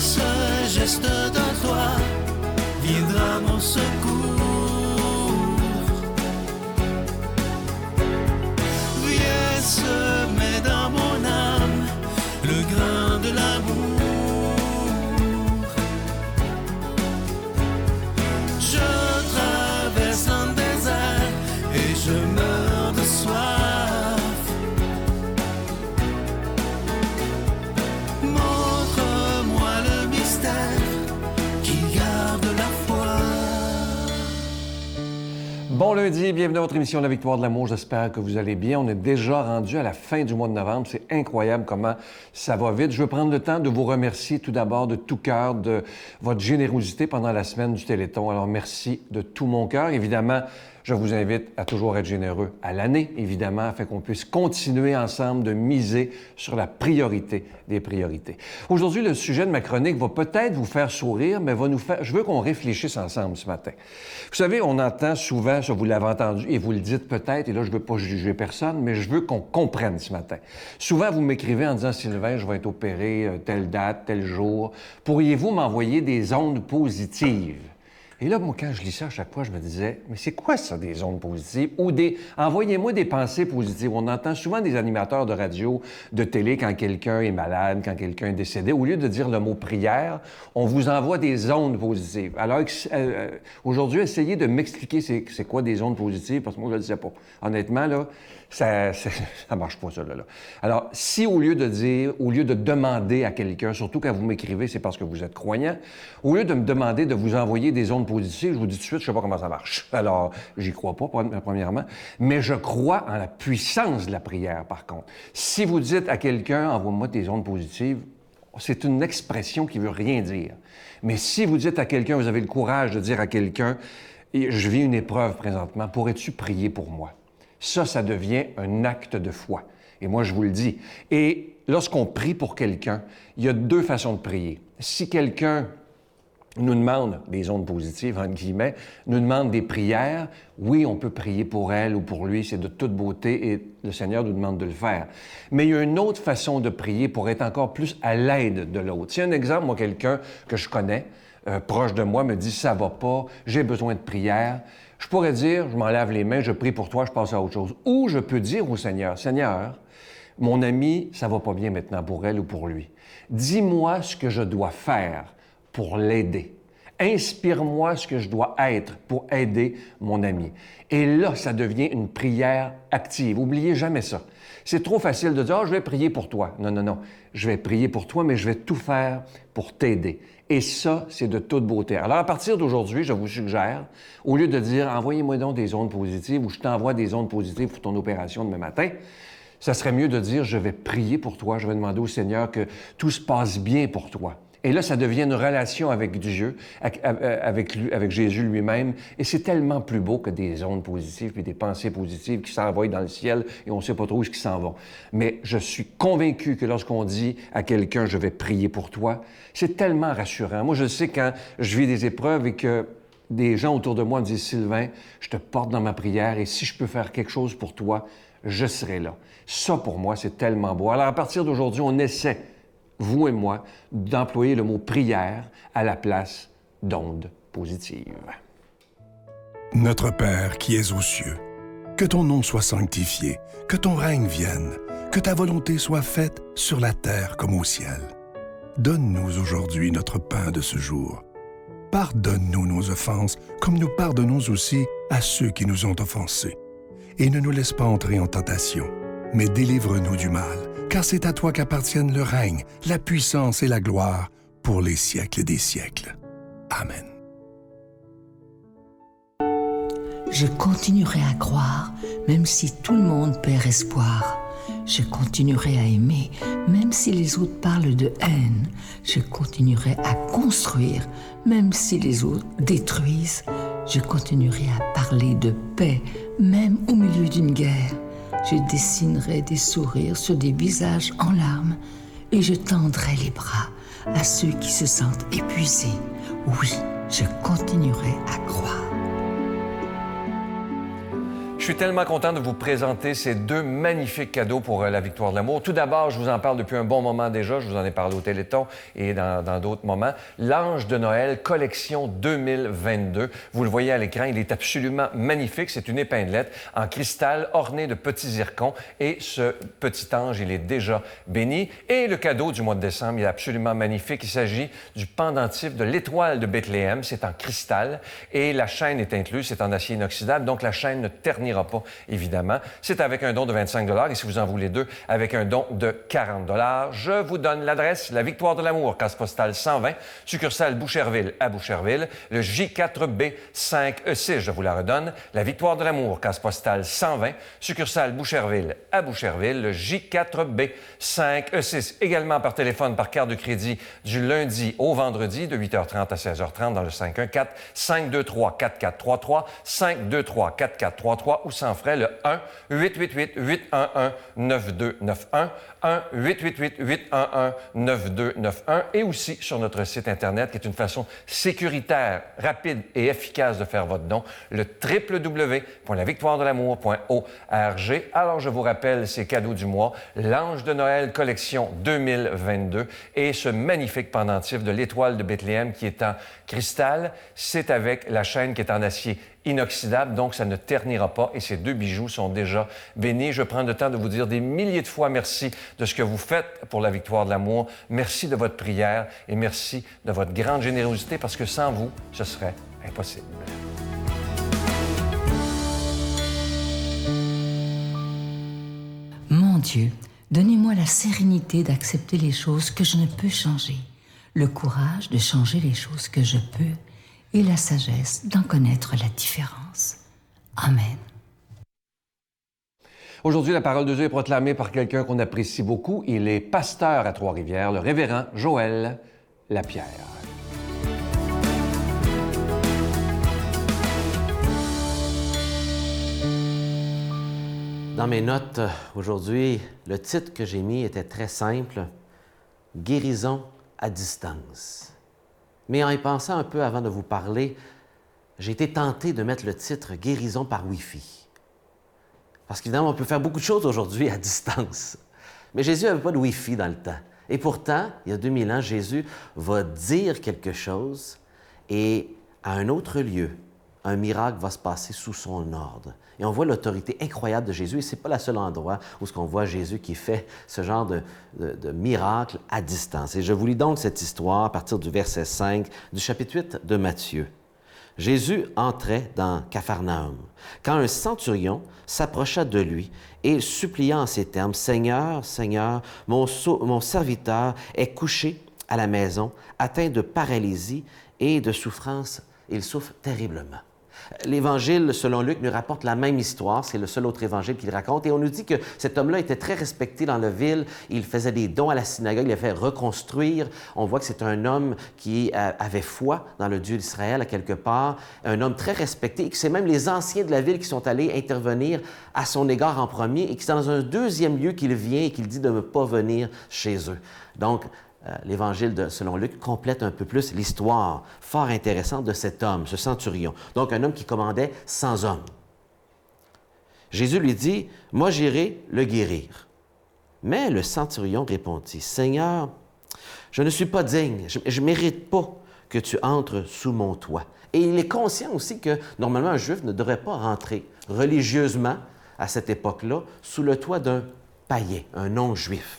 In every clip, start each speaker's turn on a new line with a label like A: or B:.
A: ce geste de toi viendra mon secours. Viens semer dans mon âme le grain de l'amour. Je traverse un désert et je meurs de soif. Montre-moi le mystère qui garde la foi.
B: Bon lundi, bienvenue à votre émission La Victoire de l'amour. J'espère que vous allez bien. On est déjà rendu à la fin du mois de novembre. C'est incroyable comment ça va vite. Je veux prendre le temps de vous remercier tout d'abord de tout cœur de votre générosité pendant la semaine du Téléthon. Alors merci de tout mon cœur. Évidemment, je vous invite à toujours être généreux à l'année, évidemment, afin qu'on puisse continuer ensemble de miser sur la priorité des priorités. Aujourd'hui, le sujet de ma chronique va peut-être vous faire sourire, mais je veux qu'on réfléchisse ensemble ce matin. Vous savez, on entend souvent, ça vous l'avez entendu, et vous le dites peut-être, et là, je ne veux pas juger personne, mais je veux qu'on comprenne ce matin. Souvent, vous m'écrivez en disant « Sylvain, je vais être opéré telle date, tel jour. Pourriez-vous m'envoyer des ondes positives? » Et là, moi, quand je lis ça, à chaque fois, je me disais, mais c'est quoi ça, des ondes positives? Ou envoyez-moi des pensées positives. On entend souvent des animateurs de radio, de télé, quand quelqu'un est malade, quand quelqu'un est décédé. Au lieu de dire le mot prière, on vous envoie des ondes positives. Alors, aujourd'hui, essayez de m'expliquer c'est quoi des ondes positives, parce que moi, je ne le sais pas. Honnêtement, là, ça marche pas, ça, là. Alors, si au lieu de demander à quelqu'un, surtout quand vous m'écrivez, c'est parce que vous êtes croyant, au lieu de me demander de vous envoyer des ondes positives, je vous dis tout de suite, je sais pas comment ça marche. Alors, j'y crois pas, premièrement, mais je crois en la puissance de la prière, par contre. Si vous dites à quelqu'un, envoie-moi des ondes positives, c'est une expression qui veut rien dire. Mais si vous dites à quelqu'un, vous avez le courage de dire à quelqu'un, je vis une épreuve présentement, pourrais-tu prier pour moi? Ça devient un acte de foi. Et moi, je vous le dis. Et lorsqu'on prie pour quelqu'un, il y a deux façons de prier. Si quelqu'un nous demande des ondes positives, entre guillemets, nous demande des prières, oui, on peut prier pour elle ou pour lui, c'est de toute beauté et le Seigneur nous demande de le faire. Mais il y a une autre façon de prier pour être encore plus à l'aide de l'autre. Si un exemple, moi, quelqu'un que je connais, proche de moi, me dit « ça va pas, j'ai besoin de prière », je pourrais dire, je m'en lave les mains, je prie pour toi, je passe à autre chose. Ou je peux dire au Seigneur, « Seigneur, mon ami, ça va pas bien maintenant pour elle ou pour lui. Dis-moi ce que je dois faire pour l'aider. Inspire-moi ce que je dois être pour aider mon ami. » Et là, ça devient une prière active. Oubliez jamais ça. C'est trop facile de dire « je vais prier pour toi ». Non. Je vais prier pour toi, mais je vais tout faire pour t'aider. Et ça, c'est de toute beauté. Alors, à partir d'aujourd'hui, je vous suggère, au lieu de dire « envoyez-moi donc des ondes positives » ou « je t'envoie des ondes positives pour ton opération demain matin », ça serait mieux de dire « je vais prier pour toi, je vais demander au Seigneur que tout se passe bien pour toi ». Et là, ça devient une relation avec Dieu, avec Jésus lui-même. Et c'est tellement plus beau que des ondes positives et des pensées positives qui s'envoient dans le ciel et on ne sait pas trop où ils s'en vont. Mais je suis convaincu que lorsqu'on dit à quelqu'un « je vais prier pour toi », c'est tellement rassurant. Moi, je sais quand je vis des épreuves et que des gens autour de moi me disent « Sylvain, je te porte dans ma prière et si je peux faire quelque chose pour toi, je serai là. » Ça, pour moi, c'est tellement beau. Alors, à partir d'aujourd'hui, on essaie, vous et moi, d'employer le mot « prière » à la place d'ondes positives.
C: Notre Père qui es aux cieux, que ton nom soit sanctifié, que ton règne vienne, que ta volonté soit faite sur la terre comme au ciel. Donne-nous aujourd'hui notre pain de ce jour. Pardonne-nous nos offenses, comme nous pardonnons aussi à ceux qui nous ont offensés. Et ne nous laisse pas entrer en tentation, mais délivre-nous du mal, car c'est à toi qu'appartiennent le règne, la puissance et la gloire pour les siècles des siècles. Amen.
D: Je continuerai à croire, même si tout le monde perd espoir. Je continuerai à aimer, même si les autres parlent de haine. Je continuerai à construire, même si les autres détruisent. Je continuerai à parler de paix, même au milieu d'une guerre. Je dessinerai des sourires sur des visages en larmes et je tendrai les bras à ceux qui se sentent épuisés. Oui, je continuerai à croire.
B: Je suis tellement content de vous présenter ces deux magnifiques cadeaux pour la Victoire de l'amour. Tout d'abord, je vous en parle depuis un bon moment déjà. Je vous en ai parlé au Téléthon et dans d'autres moments. L'Ange de Noël, collection 2022. Vous le voyez à l'écran, il est absolument magnifique. C'est une épinglette en cristal ornée de petits zircons. Et ce petit ange, il est déjà béni. Et le cadeau du mois de décembre, il est absolument magnifique. Il s'agit du pendentif de l'étoile de Bethléem. C'est en cristal et la chaîne est incluse. C'est en acier inoxydable, donc la chaîne ne ternira pas, évidemment. C'est avec un don de 25 $ et si vous en voulez deux, avec un don de 40 $. Je vous donne l'adresse, la Victoire de l'amour, case postale 120, succursale Boucherville à Boucherville, le J4B 5E6, je vous la redonne, la Victoire de l'amour, case postale 120, succursale Boucherville à Boucherville, le J4B 5E6, également par téléphone, par carte de crédit, du lundi au vendredi, de 8h30 à 16h30 dans le 514-523-4433, 523-4433 ou sans frais, le 1-888-811-9291, 1-888-811-9291 et aussi sur notre site Internet qui est une façon sécuritaire, rapide et efficace de faire votre don, le www.lavictoiredelamour.org. Alors, je vous rappelle ces cadeaux du mois, l'Ange de Noël collection 2022 et ce magnifique pendentif de l'étoile de Bethléem qui est en cristal. C'est avec la chaîne qui est en acier inoxydable, donc ça ne ternira pas et ces deux bijoux sont déjà bénis. Je prends le temps de vous dire des milliers de fois merci de ce que vous faites pour la Victoire de l'amour. Merci de votre prière et merci de votre grande générosité parce que sans vous, ce serait impossible.
D: Mon Dieu, donnez-moi la sérénité d'accepter les choses que je ne peux changer, le courage de changer les choses que je peux et la sagesse d'en connaître la différence. Amen.
B: Aujourd'hui, la parole de Dieu est proclamée par quelqu'un qu'on apprécie beaucoup. Il est pasteur à Trois-Rivières, le révérend Joël Lapierre.
E: Dans mes notes aujourd'hui, le titre que j'ai mis était très simple, « Guérison à distance ». Mais en y pensant un peu avant de vous parler, j'ai été tenté de mettre le titre « Guérison par Wi-Fi ». Parce qu'évidemment, on peut faire beaucoup de choses aujourd'hui à distance. Mais Jésus n'avait pas de Wi-Fi dans le temps. Et pourtant, il y a 2000 ans, Jésus va dire quelque chose et à un autre lieu, un miracle va se passer sous son ordre. Et on voit l'autorité incroyable de Jésus. Et ce n'est pas le seul endroit où on voit Jésus qui fait ce genre de miracle à distance. Et je vous lis donc cette histoire à partir du verset 5 du chapitre 8 de Matthieu. Jésus entrait dans Capharnaüm, quand un centurion s'approcha de lui et supplia en ces termes, « Seigneur, Seigneur, mon serviteur est couché à la maison, atteint de paralysie et de souffrance. Il souffre terriblement. » L'Évangile, selon Luc, nous rapporte la même histoire. C'est le seul autre évangile qu'il raconte. Et on nous dit que cet homme-là était très respecté dans la ville. Il faisait des dons à la synagogue. Il a fait reconstruire. On voit que c'est un homme qui avait foi dans le Dieu d'Israël à quelque part. Un homme très respecté. Et que c'est même les anciens de la ville qui sont allés intervenir à son égard en premier. Et que c'est dans un deuxième lieu qu'il vient et qu'il dit de ne pas venir chez eux. Donc, l'Évangile, selon Luc, complète un peu plus l'histoire fort intéressante de cet homme, ce centurion. Donc, un homme qui commandait 100 hommes. Jésus lui dit, « Moi, j'irai le guérir. » Mais le centurion répondit, « Seigneur, je ne suis pas digne, je ne mérite pas que tu entres sous mon toit. » Et il est conscient aussi que, normalement, un Juif ne devrait pas rentrer religieusement, à cette époque-là, sous le toit d'un païen, un non-juif.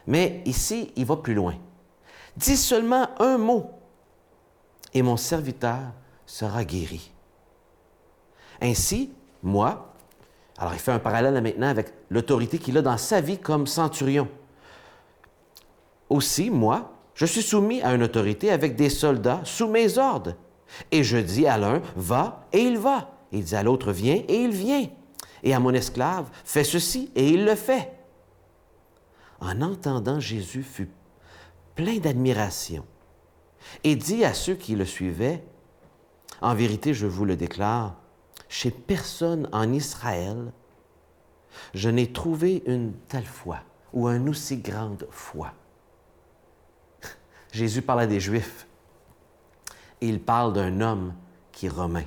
E: Mais ici, il va plus loin. « Dis seulement un mot, et mon serviteur sera guéri. » Ainsi, moi, alors il fait un parallèle maintenant avec l'autorité qu'il a dans sa vie comme centurion. Aussi, moi, je suis soumis à une autorité avec des soldats sous mes ordres. Et je dis à l'un, « Va », et il va. Il dit à l'autre, « Viens », et il vient. Et à mon esclave, « Fais ceci », et il le fait. En entendant, Jésus fut plein d'admiration et dit à ceux qui le suivaient, « En vérité, je vous le déclare, chez personne en Israël, je n'ai trouvé une telle foi ou une aussi grande foi. » Jésus parle à des Juifs et il parle d'un homme qui est romain.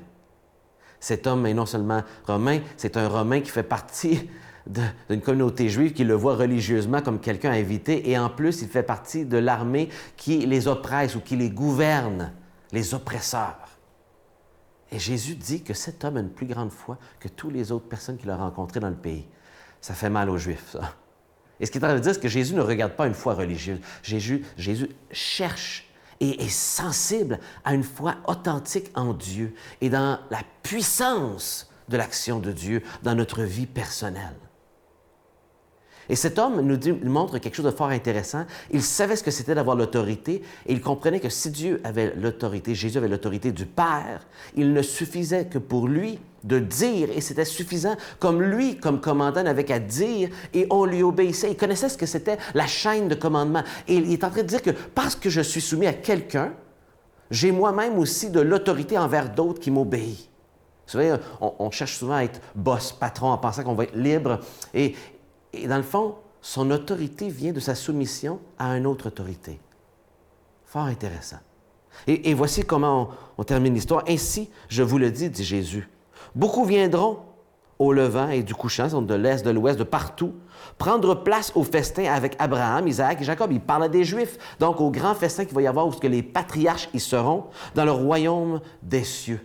E: Cet homme est non seulement romain, c'est un Romain qui fait partie d'une communauté juive qui le voit religieusement comme quelqu'un invité, et en plus, il fait partie de l'armée qui les oppresse ou qui les gouverne, les oppresseurs. Et Jésus dit que cet homme a une plus grande foi que toutes les autres personnes qu'il a rencontrées dans le pays. Ça fait mal aux Juifs, ça. Et ce qu'il est en train de dire, c'est que Jésus ne regarde pas une foi religieuse. Jésus cherche et est sensible à une foi authentique en Dieu et dans la puissance de l'action de Dieu dans notre vie personnelle. Et cet homme nous montre quelque chose de fort intéressant. Il savait ce que c'était d'avoir l'autorité et il comprenait que si Dieu avait l'autorité, Jésus avait l'autorité du Père, il ne suffisait que pour lui de dire, et c'était suffisant, comme lui, comme commandant, n'avait qu'à dire, et on lui obéissait. Il connaissait ce que c'était la chaîne de commandement. Et il est en train de dire que parce que je suis soumis à quelqu'un, j'ai moi-même aussi de l'autorité envers d'autres qui m'obéissent. Vous savez, on cherche souvent à être boss, patron, en pensant qu'on va être libre. Et dans le fond, son autorité vient de sa soumission à une autre autorité. Fort intéressant. Et voici comment on termine l'histoire. « Ainsi, je vous le dis, dit Jésus, beaucoup viendront au levant et du couchant, de l'est, de l'ouest, de partout, prendre place au festin avec Abraham, Isaac et Jacob. » Il parle des Juifs, donc au grand festin qu'il va y avoir où les patriarches y seront dans le royaume des cieux.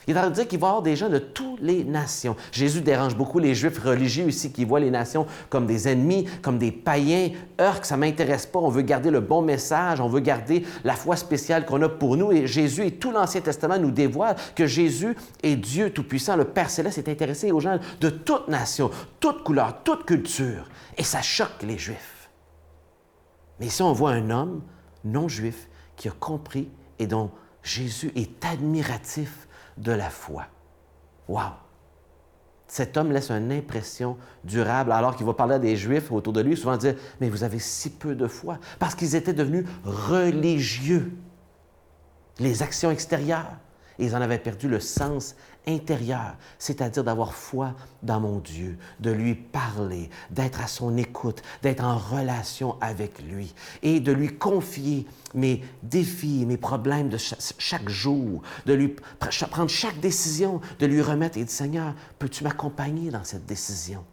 E: Il est en train de dire qu'il va y avoir des gens de toutes les nations. Jésus dérange beaucoup les Juifs religieux ici qui voient les nations comme des ennemis, comme des païens. Que ça ne m'intéresse pas. On veut garder le bon message, on veut garder la foi spéciale qu'on a pour nous. Et Jésus et tout l'Ancien Testament nous dévoilent que Jésus est Dieu Tout-Puissant. Le Père Céleste est intéressé aux gens de toute nation, toute couleur, toute culture. Et ça choque les Juifs. Mais ici, on voit un homme non-juif qui a compris et dont Jésus est admiratif de la foi. Wow! Cet homme laisse une impression durable alors qu'il va parler à des Juifs autour de lui, souvent dire « Mais vous avez si peu de foi » parce qu'ils étaient devenus religieux. Les actions extérieures, ils en avaient perdu le sens intérieur, c'est-à-dire d'avoir foi dans mon Dieu, de lui parler, d'être à son écoute, d'être en relation avec lui et de lui confier mes défis, mes problèmes de chaque jour, de lui prendre chaque décision, de lui remettre et dire « Seigneur, peux-tu m'accompagner dans cette décision? »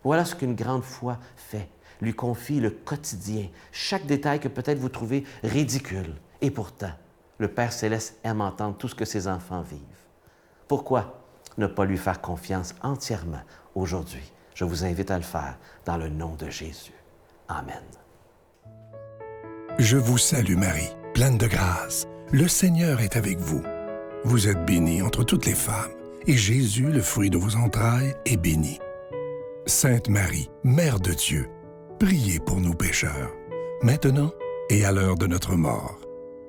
E: Voilà ce qu'une grande foi fait, lui confie le quotidien, chaque détail que peut-être vous trouvez ridicule. Et pourtant, le Père Céleste aime entendre tout ce que ses enfants vivent. Pourquoi ne pas lui faire confiance entièrement aujourd'hui? Je vous invite à le faire dans le nom de Jésus. Amen.
C: Je vous salue Marie, pleine de grâce. Le Seigneur est avec vous. Vous êtes bénie entre toutes les femmes, et Jésus, le fruit de vos entrailles, est béni. Sainte Marie, Mère de Dieu, priez pour nous pécheurs, maintenant et à l'heure de notre mort.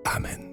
C: Amen.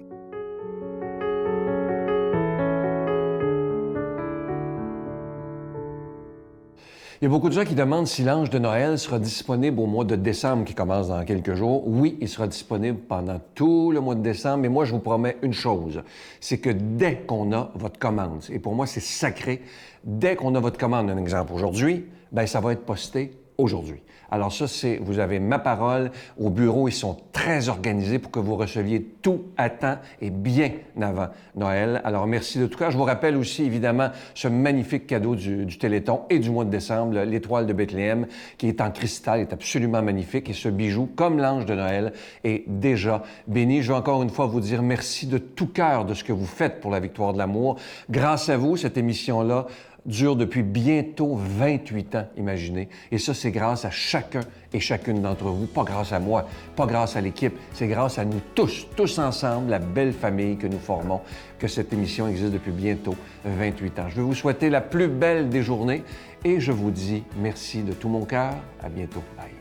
B: Il y a beaucoup de gens qui demandent si l'ange de Noël sera disponible au mois de décembre qui commence dans quelques jours. Oui, il sera disponible pendant tout le mois de décembre, mais moi, je vous promets une chose, c'est que dès qu'on a votre commande, et pour moi, c'est sacré, dès qu'on a votre commande, un exemple aujourd'hui, bien, ça va être posté aujourd'hui. Alors ça, vous avez ma parole. Au bureau, ils sont très organisés pour que vous receviez tout à temps et bien avant Noël. Alors merci de tout cœur. Je vous rappelle aussi, évidemment, ce magnifique cadeau du Téléthon et du mois de décembre, l'étoile de Bethléem, qui est en cristal, est absolument magnifique. Et ce bijou, comme l'ange de Noël, est déjà béni. Je veux encore une fois vous dire merci de tout cœur de ce que vous faites pour la victoire de l'amour. Grâce à vous, cette émission-là dure depuis bientôt 28 ans, imaginez. Et ça, c'est grâce à chacun et chacune d'entre vous. Pas grâce à moi, pas grâce à l'équipe, c'est grâce à nous tous ensemble, la belle famille que nous formons, que cette émission existe depuis bientôt 28 ans. Je veux vous souhaiter la plus belle des journées et je vous dis merci de tout mon cœur. À bientôt. Bye.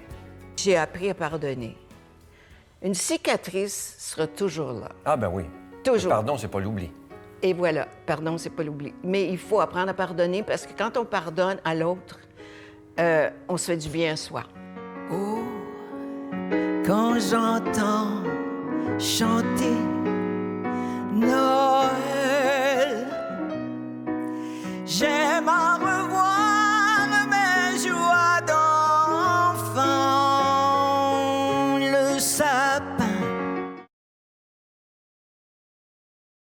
F: J'ai appris à pardonner. Une cicatrice sera toujours là.
B: Ah ben oui.
F: Toujours.
B: Le pardon, c'est pas l'oubli.
F: Et voilà, pardon, c'est pas l'oubli. Mais il faut apprendre à pardonner parce que quand on pardonne à l'autre, on se fait du bien à soi.
A: Oh, quand j'entends chanter Noël, j'aime